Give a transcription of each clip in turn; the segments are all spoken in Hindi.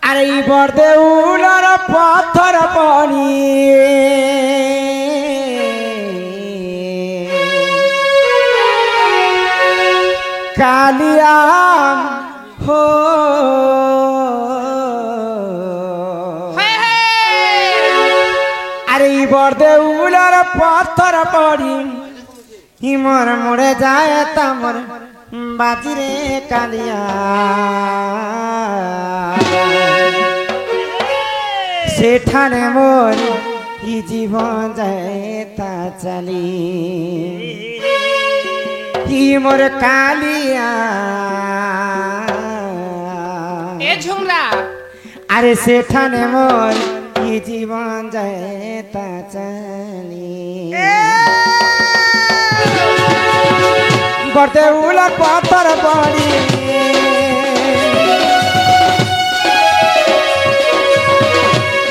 আরে বর্দে উলার পাথর পানি কালিয়াম হো আরে বর্দে উলার পাথর পানি হিমর মরে যায় তামর বাজিরে কালিয়া সেঠানে মোর ই জীবন যায় তা চালি ই মোর কালিয়া এ ঝুমরা আরে সেঠানে মোর ই জীবন যায় তা চালি বর্দে উলার পাথর বাড়ি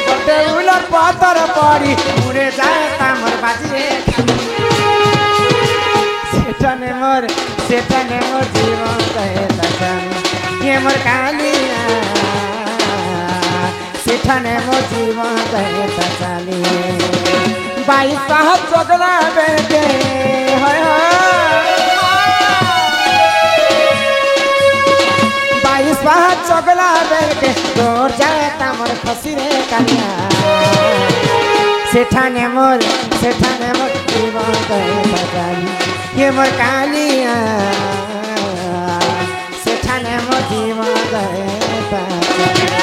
বর্দে উলার পাথর বাড়ি উড়ে যায় তামর বাজিয়ে সেটানে মোর জীবন যায় হে মোর কালিয়া সেখানে মোর জীবন যায় চালি বাইশ সাহস চগলা বেড়ে হয় बाहर चगला बेटे तोर जाए तामर खसी रे कालिया सेठाने मोर जीवन गए बजाली ये मोर कालिया सेठाने मोर जीवन गए बजाली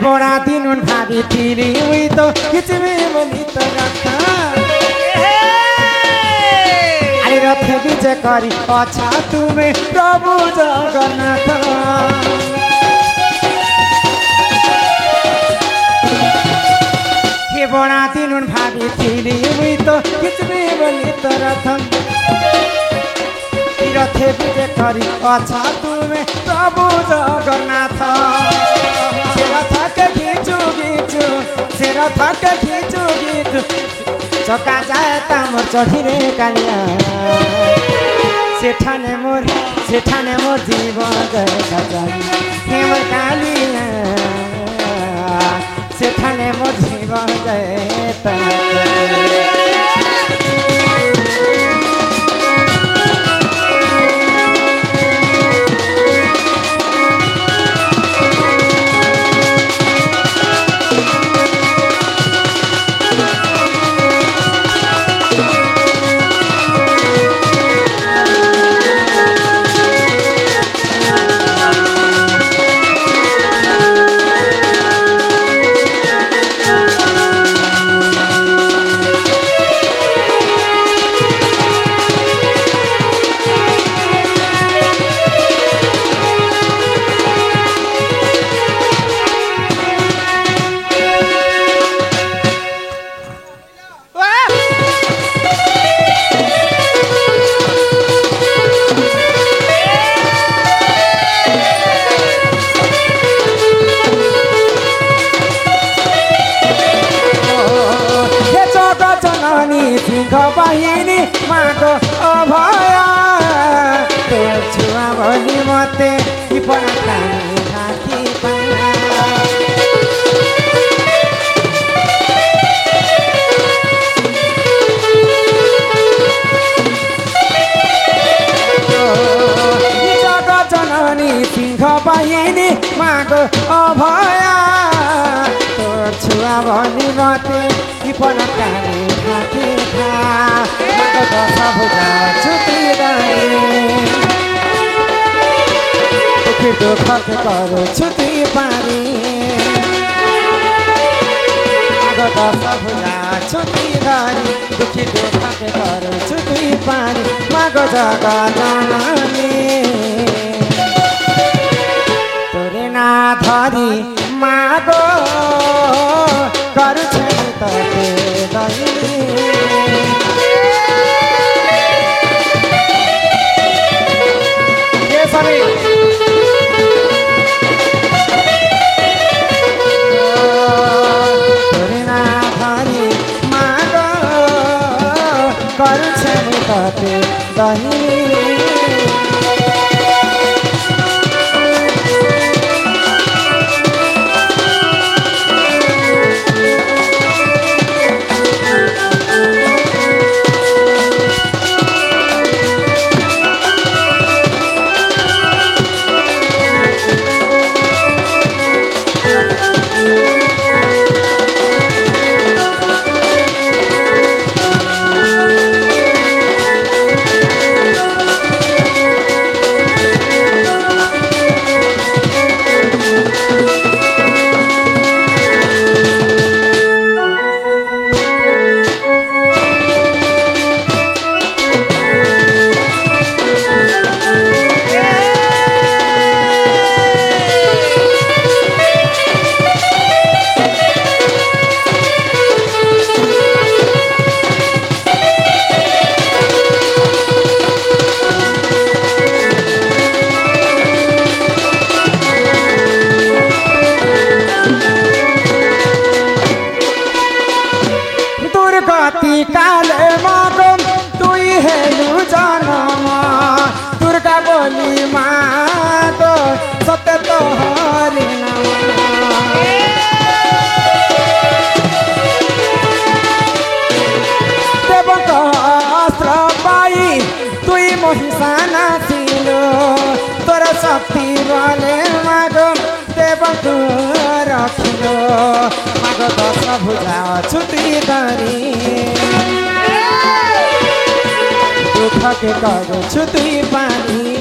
बड़ा दिन उन भाभी थीली हुई तो किचमे बोली तो रखा अरे रथ विजय करी अच्छा तुम्हें प्रभु जगन्नाथ ये बड़ा दिन उन भाभी थीली हुई तो किचमे बोली तो रखा रथ विजय करी अच्छा तुम्हें प्रभु जगन्नाथ थके खींचू गीत चका जाए तामर चढ़ी रे कालिया सेठाने मोर जीवन गए बजाली हे मोर कालिया सेठाने मोर जीवन गए बाहिनी माको अभया छुआ भोलि मते हाथी जग जननी सिंह बाहिनी माको अभया छुआ भोलि मते हाथी दुख करो छुट्टी पानी दस भुजा छुट्टी गानी दुखी दुख करो छुट्टी पानी माग जग जननी ଧରି ମାଗ କରୁଛେ ତତେ ଦହି ତୋରି ନା ଧରି ମାଗ କରୁଛେ ତତେ ଦହି काले मागम तुई हेलु जनम दुर्गा बोली माग सत्य तो हरि नाम देवक अस्त्र पाई तुई महिषाना थिलो तोर शक्ति बले मागम देवक रखिलो माग दश भुजा छुटी धरी दुख के कर छुटी पानी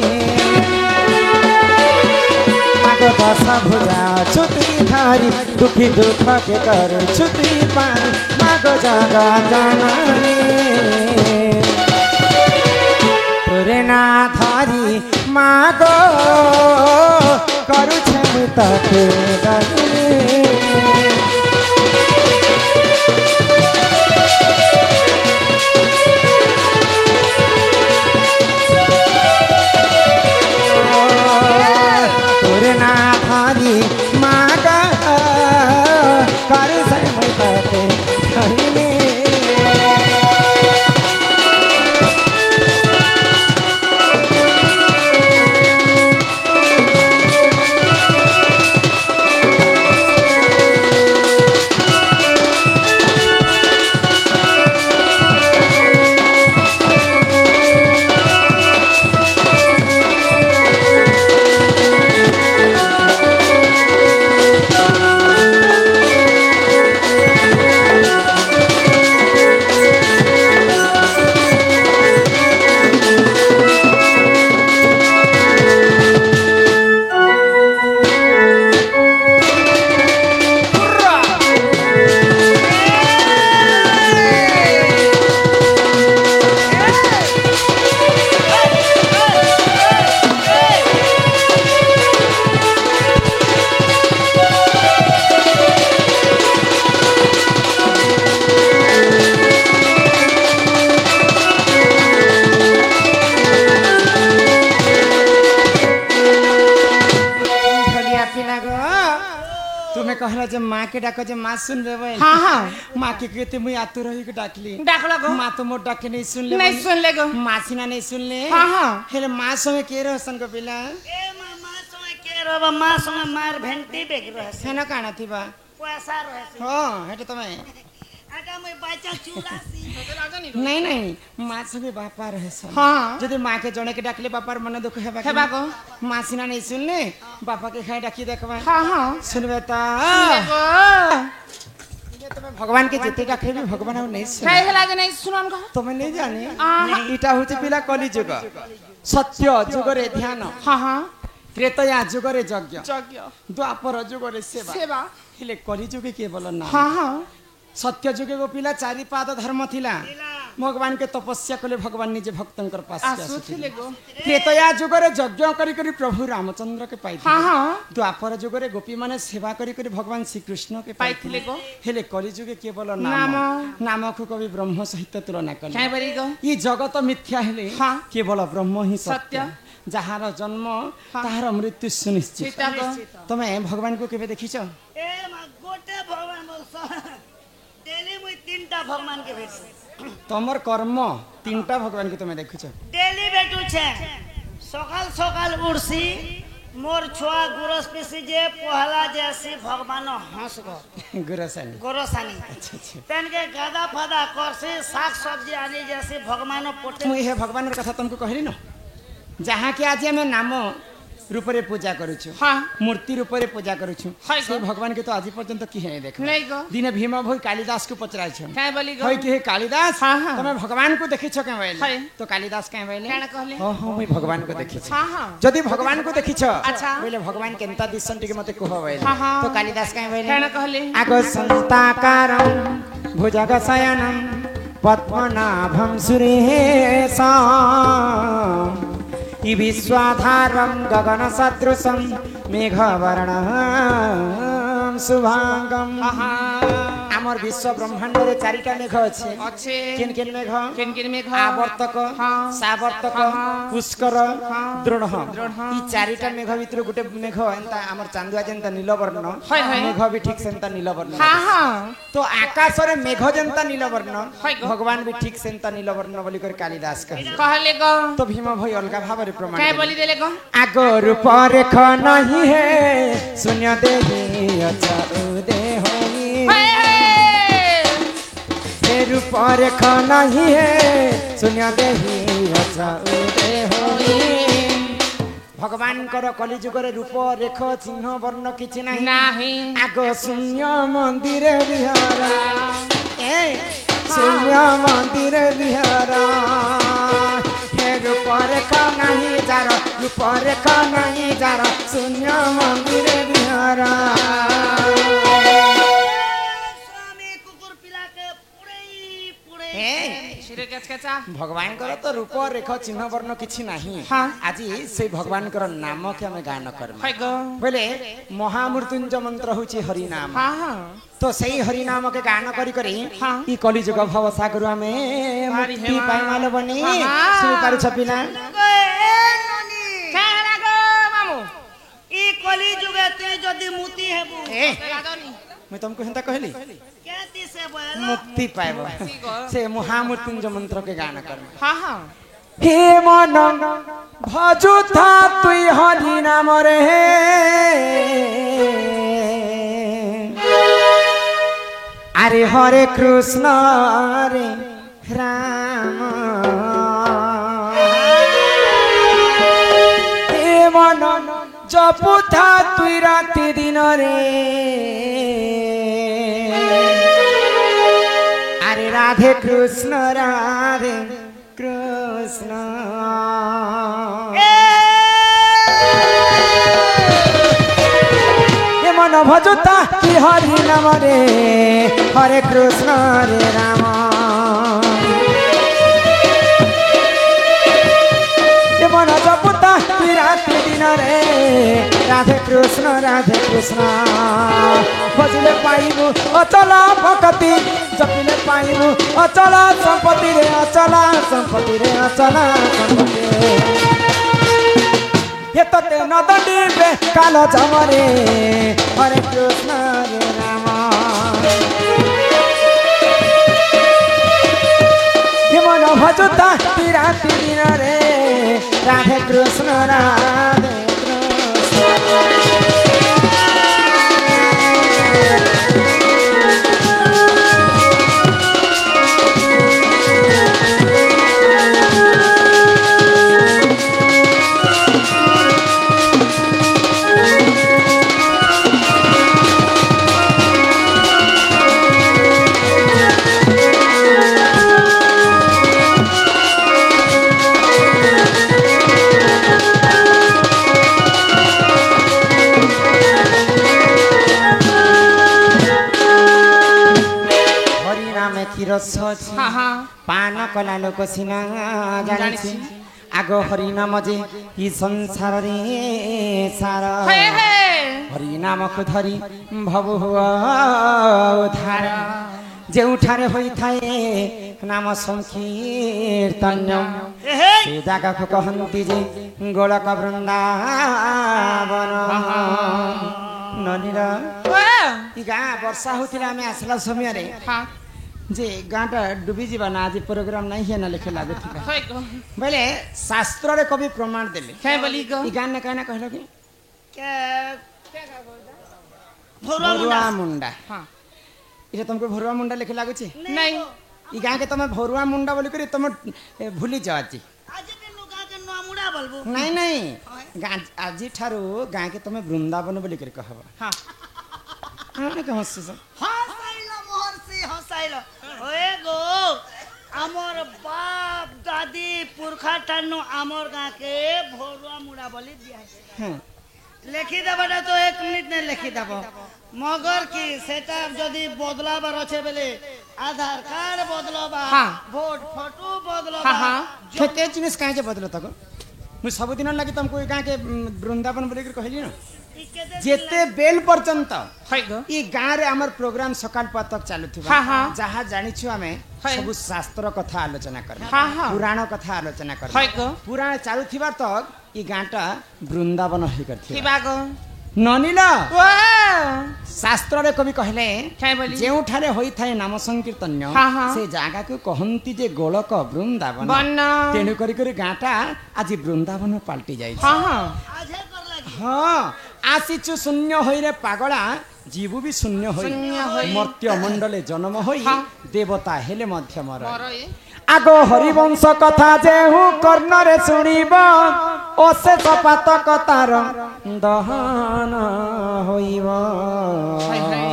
माग दश भुजा छुटी धारी दुखी दुख के कर छुटी पानी माग जगा जननी तोरे ना धरी माग करुछे तते दही मागा कर समझते हरिने कहला जे माँ के डाको जे माँ सुन ले हाँ हाँ माँ के कहते मुई आतुर रही के डाकली डाक लगो माँ तो मोर डाके नहीं सुन ले नहीं सुन ले गो माँ सीना नहीं सुन ले हाँ हाँ हेले माँ संगे के रहसन को पिला ए माँ संगे के रहबा माँ संगे मार भेंटी बेग रहस सेना काना थिबा पैसा रहस हां हेटे तमे आगा मैं बाचा चुरासी नहीं नहीं माँ संगे बापा रहसन हाँ जदि माँ के जणे के डाकले बापार मन दुख हेबा हेबा गो माँ सीना नहीं सुन ले बापा के खाए डाकी देखबा हाँ हाँ सुनबे ता तुम्हें भगवान के जिते डाके भी भगवान नहीं सुन काहे हला जे नहीं सुनन गो तुम्हें नहीं जाने इटा होचे पिला कली जुग सत्य जुगरे ध्यान हाँ हाँ त्रेतया जुगरे यज्ञ यज्ञ द्वापर जुगरे सेवा सेवा हेले कली जुगे केवल ना हाँ हाँ सत्य जुगे गो पिला चारि पाद धर्म थिला भगवान के तपस्या कले भगवान निजे भक्तंकर पास के आसुथिले गो त्रेतया जुगरे यज्ञ करी करी प्रभु रामचंद्र के पाई हाँ हाँ द्वापर जुगरे गोपी माने सेवा करी करी भगवान श्री कृष्ण के पाइथिले गो हेले कली जुगे केवल नाम नाम को कवि ब्रह्म सहित तुलना कले काय बरी गो ई जगत मिथ्या हेले हाँ। केवल ब्रह्म ही सत्य सत्य। जहार जन्म ताहार मृत्यु सुनिश्चित सीता गो तमे भगवान को केबे देखिछ ए मा गोटे भगवान बोलछ डेली मुई तीनटा भगवान के भेट तमर कर्म तीनटा भगवान के तमे देखिछ डेली भेटू छे सकाल सकाल उड़सी मोर छुआ गुरस पिसी जे पहला जैसी भगवान हंस गो गुरसानी गोरसानी अच्छा अच्छा तेन के गादा फादा करसी साग सब्जी आनी जैसी भगवान पोटे मुई हे भगवान कथा तुमको कहली न जहाँ के आज हमें नाम रूपरे पूजा करूछु हाँ मूर्ति रूपरे पूजा करूछु हाय से भगवान के तो आज पर्यंत की है देख नहीं गो दिने भीम भई कालिदास को पचराय छ काय बोली गो होय कि हे कालिदास हाँ, हाँ। तमे भगवान को देखि छ के हाय। बैले तो कालिदास के बैले काना कहले हां हां मुई भगवान को देखि छ हाँ हाँ जदि भगवान को देखि छ अच्छा। बोले भगवान केनता दिसन टिके मते कह बैले हाँ, हाँ। तो कालिदास के बैले काना कहले आगो संताकारं भुजगशयनं पद्मनाभं सुरेशं इ विश्वाधारं गगनसदृशं मेघवर्णं शुभांगं आमर विश्व ब्रह्मांड रे चारिटा मेघ अछि अच्छे किन किन मेघ किन किन मेघ आवर्तक हाँ। सावर्तक हाँ। पुष्कर दृढ़ दृढ़। ई चारिटा मेघ भितर गुटे मेघ एंता हमर चांदुआ जेंता नीलवर्ण हाय, हाय। मेघ भी ठीक सेंता नीलवर्ण हाँ हाँ तो आकाश रे मेघ जेंता नीलवर्ण हाय गो। भगवान भी ठीक सेंता नीलवर्ण बोली कर कालिदास कहले कहले गो तो भीम भाई अलगा भाव रे प्रमाण काय देले। बोली देले गो आगो रूप रेख नहीं है शून्य देही अच्छा उदय होई हाय हाय हे रूप रेख नहीं है शून्य देही अच्छा उदय होई भगवान कर कलिजुग रे रूप रेख चिन्ह वर्ण किछि नाही नाही आगो शून्य मंदिर विहार ए शून्य मंदिर विहार हे रूप रेख नहीं जार रूप रेख नहीं जार शून्य मंदिर विहार स्वामी कुकुर पिला के पुड़े हे शिरे गचकचा भगवान कर तो रूप रेख चिन्ह वर्ण किछि नाही हाँ। आज से भगवान कर नाम के हमें गान करम हाय गो बोले महामृत्युंजय मंत्र होची हरि नाम हाँ हाँ तो सही हरि नाम के गान करी करी हाँ। ई कलिजुग भव सागर में हरि मुक्ति हेमा। पाइ माल बनी हाँ, हाँ। सुनि पारु छपिला काय लागो मामू ई कली जुगे ते जदी मुती हेबू ए लागोनी मैं तुमको हिंता कहली केती से बोला मुक्ति पाइबो से महामृत्युंजय मंत्र के गान कर हाँ हाँ हे मन भजु था तुई हरि नाम रे अरे हरे कृष्ण रे राम हे मन जपु था तुई राति दिन रे अरे राधे कृष्ण राधे कृष्ण हे मन भजुता कि हरि नाम रे हरे कृष्ण रे राम हे मन जपुता कि राति दिन रे राधे कृष्ण भजिले पाइबु अचल भक्ति जपिले पाइबु अचल संपत्ति रे अचल संपत्ति रे अचल संपत्ति ये तते नदडी बे कालो जमरे हरे कृष्ण रे राम हे मन भजुता ती राति दिन रे राधे कृष्ण राधे ରସ ଅଛି ହଁ ହଁ ପାନ କଲା ଲୋକ ସିନା ଜାଣିଛି ଆଗ ହରି ନାମ ଯେ ଇ ସଂସାରରେ ସାର ହେ ହେ ହରି ନାମକୁ ଧରି ଭବୁ ହୁଅ ଧାର ଯେଉଁଠାରେ ହୋଇଥାଏ ନାମ ସଂକୀର୍ତ୍ତନ୍ୟ ସେ ଜାଗାକୁ କହନ୍ତି ଯେ ଗୋଳକ ବୃନ୍ଦାବନ ନନୀର ଇ ଗାଁ ବର୍ଷା ହଉଥିଲା ଆମେ ଆସିଲା ସମୟରେ ହଁ ଯେ ଗାଁଟା ଡୁବିଯିବା ନା ଆଜି ପ୍ରୋଗ୍ରାମ ନାହିଁ ହେନା ଲେଖେ ଲାଗୁଥିଲା ହଇ ଗ ବୋଇଲେ ଶାସ୍ତ୍ରରେ କବି ପ୍ରମାଣ ଦେଲେ କେ ବଲି ଗ ଇ ଗାଁ ନା କାହିଁନା କହିଲ କି के भरुआ ଭରୁଆ मुंडा ମୁଣ୍ଡା ହଁ এটা তোমাকে ভরুয়া মুন্ডা লেখে লাগুছে নাই ই গাঁ কে তুমি ভরুয়া মুন্ডা বলি করে তুমি ভুলি যাও আজি आज के लुगा के नुआ मुंडा बोलबो নাই নাই আজি ঠারু গাঁ কে তুমি বৃন্দাবন বলি করে কহব ହଁ হ্যাঁ কে হসছ हसाइलो महर्षि हसाइलो ओए गो हमर बाप दादी पुरखा टानु हमर गा के भरुआ मुंडा बोली दिया হ্যাঁ लिखि देबटा तो 1 मिनिट ने लिखि देबो मगर की सेटा जदी बदलाबार আছে বেলে आधार कार्ड बदलबा हाँ। वोट फोटो बदलबा हाँ, हाँ। खेते जिनिस काहे के बदल तक मुझ सब दिन लगी तुमको ई गाँ के बृंदावन बोली कर कहली ना जेते बेल पर्यंत ହଇ ଗ ई गाँ रे हमर प्रोग्राम सकाल तक चालुथिबा हाँ, हाँ। जहाँ जानिछु हमें है। सब शास्त्र कथा आलोचना कर हाँ, हाँ। पुराण कथा आलोचना कर ହଇ ଗ पुराण चालुथिबा तक ई गाँटा बृंदावन होई करथिबा ଥିବା ଗ ननिल वा शास्त्र रे कवि कहले कै बोली ଯେଉଁଠାରେ ହୋଇଥାଏ ନାମ ସଂକୀର୍ତ୍ତନ୍ୟ ହଁ, ହଁ। ସେ ଜାଗାକୁ କହନ୍ତି ଯେ ଗୋଳକ ବୃନ୍ଦାବନ ବନ ତେଣୁ କରି ଗାଁଟା ଆଜି ବୃନ୍ଦାବନ ପାଲଟି ଯାଇଛି ହଁ ହଁ आजे कर लागी ହଁ ଆସିଛୁ ଶୂନ୍ୟ ହୋଇରେ ପାଗଳା ଯିବୁ ବି ଶୂନ୍ୟ ହୋଇ ଶୂନ୍ୟ ହୋଇ। ମର୍ତ୍ତ୍ୟ ମଣ୍ଡଳେ ଜନ୍ମ ହୋଇ ହଁ। ଦେବତା ହେଲେ ମଧ୍ୟ ମର ମୋର ଏ ଆଗ ହରିବଂଶ କଥା ଯେହୁ କର୍ଣ୍ଣରେ ଶୁଣିବ ଅଶେଷ ପାତକ ତାର ଦହନ ହୋଇବ ହାय ହାୟ।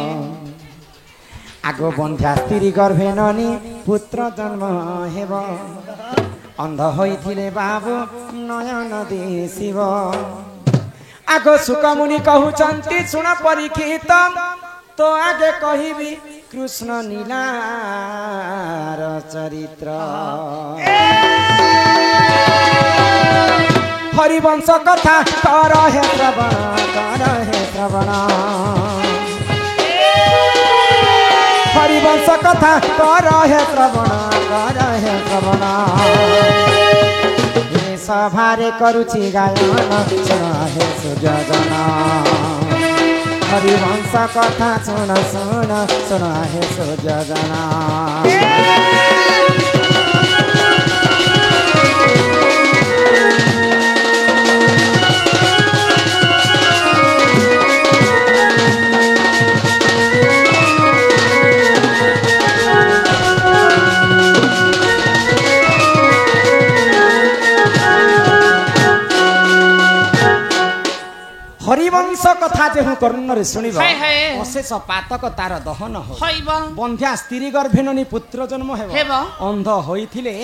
ଆଗ ବନ୍ଧ୍ୟା ସ୍ତ୍ରୀ ଗର୍ଭେ ନନି ପୁତ୍ର ଜନ୍ମ ହେବ ଅନ୍ଧ ହୋଇଥିଲେ ବାବୁ ନୟନ ଦିଶିବ ଆଗ ସୁକମୁନି କହୁଛନ୍ତି ଶୁଣ ପରୀକ୍ଷିତ तो आगे कहिबी कृष्ण नीलार चरित्र हरिवंश कथा कर हे श्रवण हरिवंश कथा कर हे श्रवण सभारे करुछि गायन सुन हे सुजन हरिवंश कथा सुन सुन सुन हे सुजन हरिवंश कथा जे कर्णरे शुणिब हाय हाय। अशेष पातक तार दहन हो ହଇବ बंध्या स्त्री गर्भेननी पुत्र जन्म हेब। हेब अंध होइथिले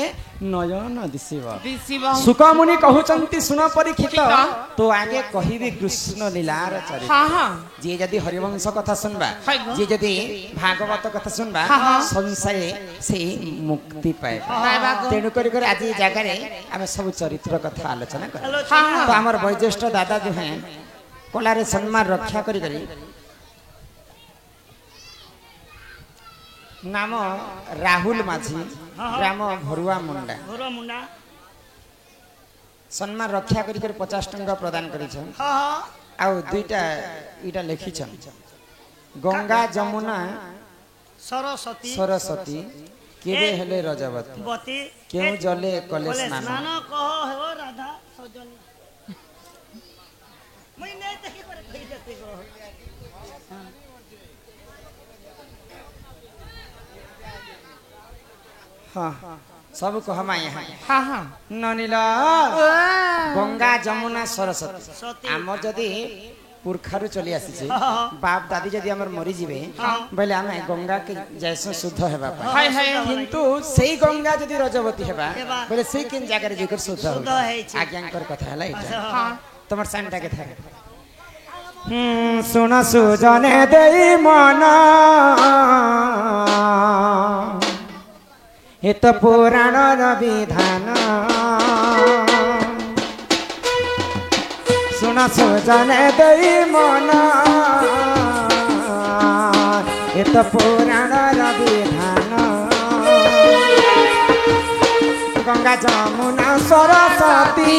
नयन दिसिब ଦିଶିବ सुकमुनि कहउचंती सुन परीक्षित ଠିକ। तो आगे कहिबी कृष्ण लीलार चरित्र ହଁ ହଁ जे जदि हरिवंश कथा सुनबा हाय ग। जे जदि भागवत कथा सुनबा हाँ, हाँ। संसारे से मुक्ति पाए ପାଇବା ଗ। तेणु करी आज जगह आम सब चरित्र कथा आलोचना कर ହଁ ହଁ तो आमर वैज्येष्ठ दादा जो हैं कलारे सम्मान रक्षा करी नाम राहुल माझी ग्राम भरुआ मुंडा भरुआ मुंडा सम्मान रक्षा करी 50 टंका प्रदान करिछन हाँ हाँ आउ दुईटा इटा लिखिछन गंगा जमुना सरस्वती सरस्वती केबे हेले रजवती बती केउ जले कले स्नान स्नान कह हो राधा सजनी मैं नहीं देखी पर कही जाती को हाँ सब कहमा यहाँ ହଁ ହଁ ननिल गंगा जमुना सरस्वती सती आम जदि पुरखारु चली आसी हाँ। बाप दादी जदि हमर मरी जिवे बोले आमे गंगा के जैसे शुद्ध हेबा पाए हाय हाय किंतु सेई गंगा जदि रजवती हेबा हेबा। बोले सेई किन जागा रे जेकर शुद्ध शुद्ध होबा है छी। आज्ञाकर कथा हला इटा ହଁ তোমার সাইনটা কে থাকে শুন সুজনে দেই মন ଏ ତ ପୁରାଣର ବିଧାନ ଶୁଣ ସୁଜନେ ଦେଇ ମନ ଏ ତ ପୁରାଣର ବିଧାନ ଗଙ୍ଗା ଯମୁନା ସରସ୍ୱତୀ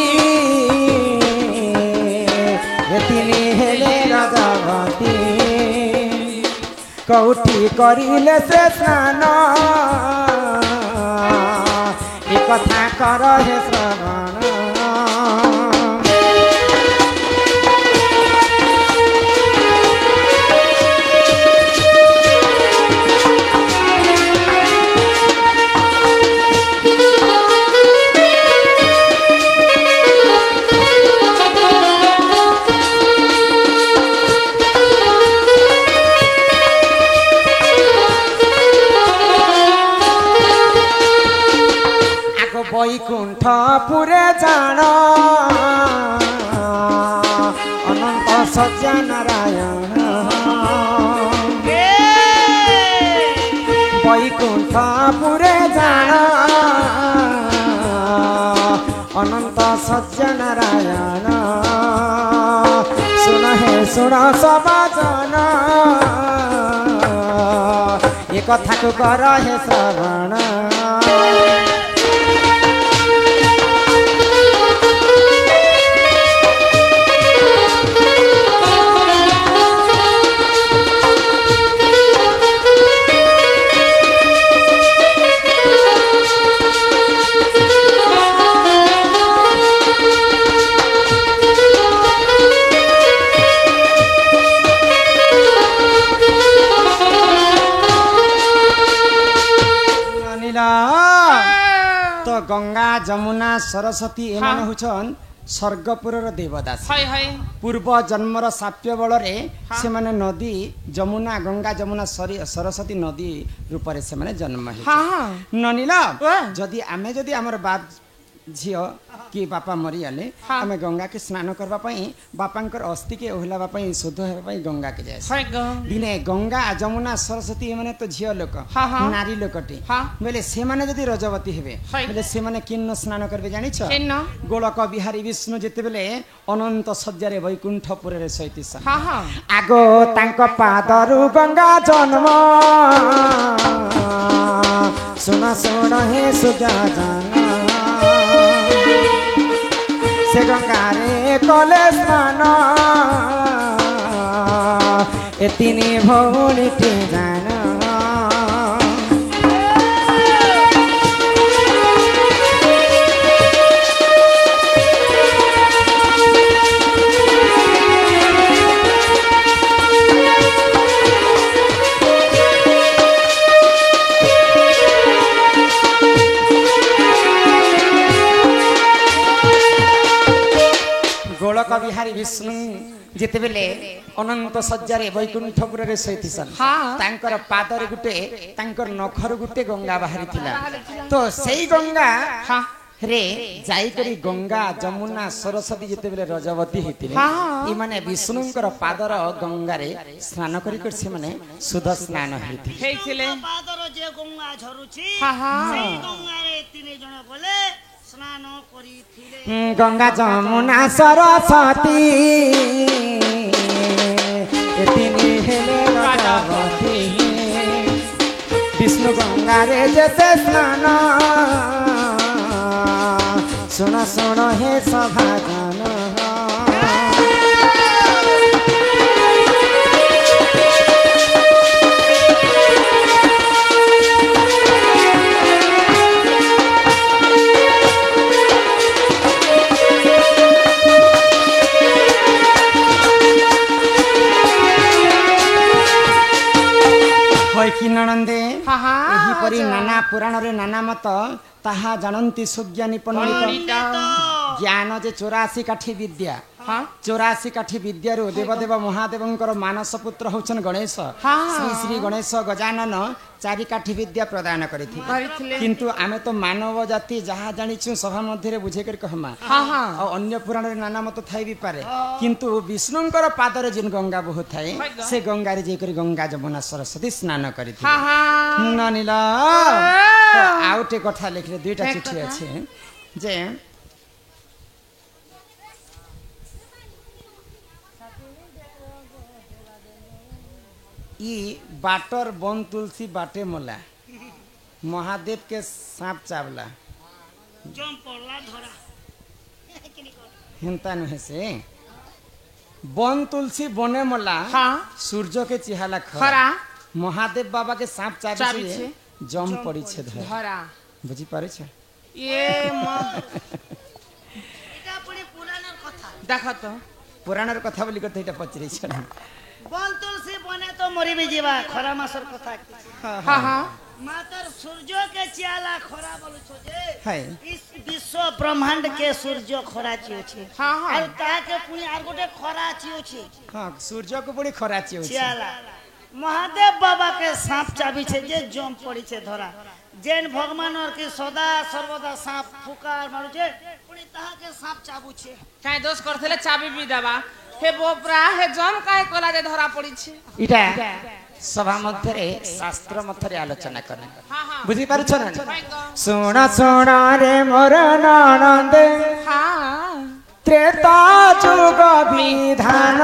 ଏ ତିନି ହେଲେ ରଜବତୀ କଉଠି କରିଲେ ସେ ସ୍ନାନ ଏ କଥା କର ହେ ଶ୍ରବଣ বৈকুণ্ঠপুরে জান অনন্ত সজ্জা নারায়ণ বৈকুণ্ঠপুরে জান অনন্ত সজ্জা নারায়ণ শুন হে শুণ সবাজন এ কথাকু কর হে শ্রবণ तो गंगा जमुना सरस्वती एମାନେ हुचन स्वर्गपुरर देवदासी पूर्व जन्मर साप्य बल से माने नदी जमुना गंगा जमुना सरस्वती नदी रूप से माने जन्म ननीला जदि आमे जदि हमर बाप झियो कि बापा मरीगले आम गंगा के स्नान करने बापांकर अस्थि के ओहलावा शुद्ध होगा गंगा के जाए दिने गंगा जमुना सरस्वती मैंने तो झील लोक नारी लोकटे बोले से माने जदि रजवती हेबे बोले से माने किन्न स्नान करबे जानिछ गोलक बिहारी विष्णु जेते बेले अनंत सज्जारे वैकुंठपुर रे सैतीस आगो तांक पादरु गंगा जन्म सुन सुन हे सुजान से गंगारे कले स्नान ए तिनी भौणी जान गोलक बिहारी विष्णु जिते बेले अनंत सज्जारे वैकुंठपुर रे सैथिसन तांकर पादरे गुटे तांकर नखर गुटे गंगा बाहरी थिला तो सेई गंगा रे जाई करी गंगा जमुना सरस्वती जिते बेले रजवती हेतिले ई माने विष्णुंकर पादर गंगा रे स्नान करी कर से माने शुद्ध स्नान हेतिले पादर जे गंगा झरुछि सेई गंगा रे तीन जण बोले स्नान करिथिले गंगा जमुना सरस्वती ए तिनी हेले रजवती विष्णु गंगा रे जेते स्नान सुन सुन हे सभाजन कि ननंदे एही परी नाना पुराण रे नाना मत ताहा जानंती सुज्ञानी पंडित ज्ञान जे 84 काठी विद्या हाँ 84 काठी विद्यारू देवदेव महादेवंकर मानस पुत्र होचन गणेश हाँ। श्री श्री गणेश गजानन 4 काठी विद्या प्रदान କରିଥିଲେ। करिथिले किंतु आमे तो मानव जाति जहा जानिछु सभा मध्य रे बुझे कर कहमा हाँ हाँ और अन्य पुराण रे नाना मत थाई भी पारे किंतु विष्णुंकर पादर जिन गंगा बहु थाए से गंगा रे जेकर गंगा जमुना सरस्वती स्नान करिथिले हाँ हाँ नानीला तो आउटे कथा लिखले दुईटा चिठी अछि जे ई बाटर बन तुलसी बाटे मोला महादेव के सांप चावला जम पड़ला धरा हिंता नुहे से बन तुलसी बने मोला हाँ सूर्य के चिहाला खरा महादेव बाबा के सांप चाबी चाबी छे छे। जम पड़ी छे धर ধরা बुझी पारे छे ये এটা পুরি পুরাণের কথা দেখ তো पुराणर कथा बोली कथा इटा पचरे छे বন তুলসী বনে তো মরিবি যাবা খরা মাসের কথা हाँ हाँ মাতর সূর্য কে চিয়ালা খরা বলছো যে हाय इस विश्व ब्रह्मांड के सूर्य खरा चियोछे हाँ हाँ আর তাকে পুনি আর গোটে खरा चियोछे हां सूर्य को बड़ी खराची होची चियाला महादेव बाबा के सांप चाबी छे जे जम पड़ी छे धरा जैन भगवान और के सदा सर्वदा सांप फुकार मारू छे पुनी ताहा के सांप चाबू छे কাই দোষ করছিলে চাবি বি দেবা হে বোপরা হে জম কাই কলা যে ধরা পড়িছে इटा सभा मध्य रे शास्त्र मध्य रे आलोचना करे हाँ हाँ बुझी पारे छ ना ভাগ্য सुन सुन रे मोर ननंद हाँ त्रेता जुग विधान